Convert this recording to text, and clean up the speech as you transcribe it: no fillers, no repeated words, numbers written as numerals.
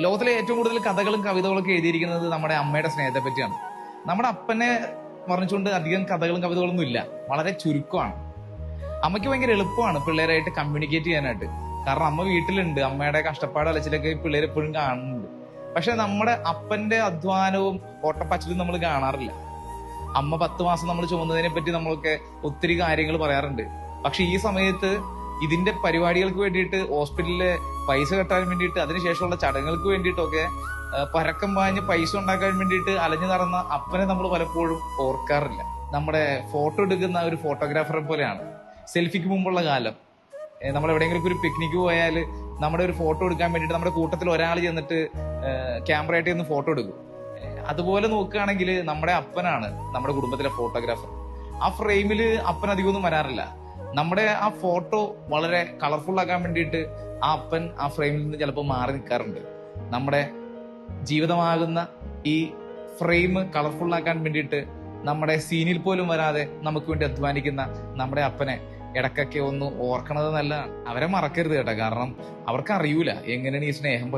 ലോകത്തിലെ ഏറ്റവും കൂടുതൽ കഥകളും കവിതകളും ഒക്കെ എഴുതിയിരിക്കുന്നത് നമ്മുടെ അമ്മയുടെ സ്നേഹത്തെ പറ്റിയാണ്. നമ്മുടെ അപ്പനെ പറഞ്ഞുകൊണ്ട് അധികം കഥകളും കവിതകളൊന്നും ഇല്ല, വളരെ ചുരുക്കമാണ്. അമ്മയ്ക്ക് ഭയങ്കര എളുപ്പമാണ് പിള്ളേരായിട്ട് കമ്മ്യൂണിക്കേറ്റ് ചെയ്യാനായിട്ട്. കാരണം അമ്മ വീട്ടിലുണ്ട്, അമ്മയുടെ കഷ്ടപ്പാട് അലച്ചിലൊക്കെ പിള്ളേർ എപ്പോഴും കാണുന്നുണ്ട്. പക്ഷെ നമ്മുടെ അപ്പന്റെ അധ്വാനവും ഓട്ടപ്പാച്ചിലും നമ്മൾ കാണാറില്ല. അമ്മ 10 മാസം നമ്മൾ ചുമന്നതിനെ പറ്റി നമ്മളൊക്കെ ഒത്തിരി കാര്യങ്ങൾ പറയാറുണ്ട്. പക്ഷെ ഈ സമയത്ത് ഇതിന്റെ പരിപാടികൾക്ക് വേണ്ടിയിട്ട് ഹോസ്പിറ്റലിലെ പൈസ കെട്ടാൻ വേണ്ടിയിട്ട് അതിനുശേഷമുള്ള ചടങ്ങുകൾക്ക് വേണ്ടിയിട്ടൊക്കെ പരക്കം പാഞ്ഞ് പൈസ ഉണ്ടാക്കാൻ വേണ്ടിയിട്ട് അലഞ്ഞു നടന്ന അപ്പനെ നമ്മൾ പലപ്പോഴും ഓർക്കാറില്ല. നമ്മുടെ ഫോട്ടോ എടുക്കുന്ന ഒരു ഫോട്ടോഗ്രാഫറെ പോലെയാണ് സെൽഫിക്ക് മുമ്പുള്ള കാലം. നമ്മൾ എവിടെയെങ്കിലും ഒരു പിക്നിക്ക് പോയാൽ നമ്മുടെ ഒരു ഫോട്ടോ എടുക്കാൻ വേണ്ടിയിട്ട് നമ്മുടെ കൂട്ടത്തിൽ ഒരാൾ ചെന്നിട്ട് ക്യാമറയായിട്ട് ചെന്ന് ഫോട്ടോ എടുക്കും. അതുപോലെ നോക്കുകയാണെങ്കിൽ നമ്മുടെ അപ്പനാണ് നമ്മുടെ കുടുംബത്തിലെ ഫോട്ടോഗ്രാഫർ. ആ ഫ്രെയിമിൽ അപ്പൻ അധികമൊന്നും വരാറില്ല. നമ്മുടെ ആ ഫോട്ടോ വളരെ കളർഫുൾ ആക്കാൻ വേണ്ടിയിട്ട് ആ അപ്പൻ ആ ഫ്രെയിമിൽ നിന്ന് ചിലപ്പോൾ മാറി നിൽക്കാറുണ്ട്. നമ്മുടെ ജീവിതമാകുന്ന ഈ ഫ്രെയിം കളർഫുൾ ആക്കാൻ വേണ്ടിയിട്ട് നമ്മുടെ സീനിൽ പോലും വരാതെ നമുക്ക് വേണ്ടി അധ്വാനിക്കുന്ന നമ്മുടെ അപ്പനെ ഇടയ്ക്കൊക്കെ ഒന്ന് ഓർക്കണത് നല്ലതാണ്. അവരെ മറക്കരുത് കേട്ടോ, കാരണം അവർക്ക് അറിയൂല എങ്ങനെയാണ് ഈ സ്നേഹം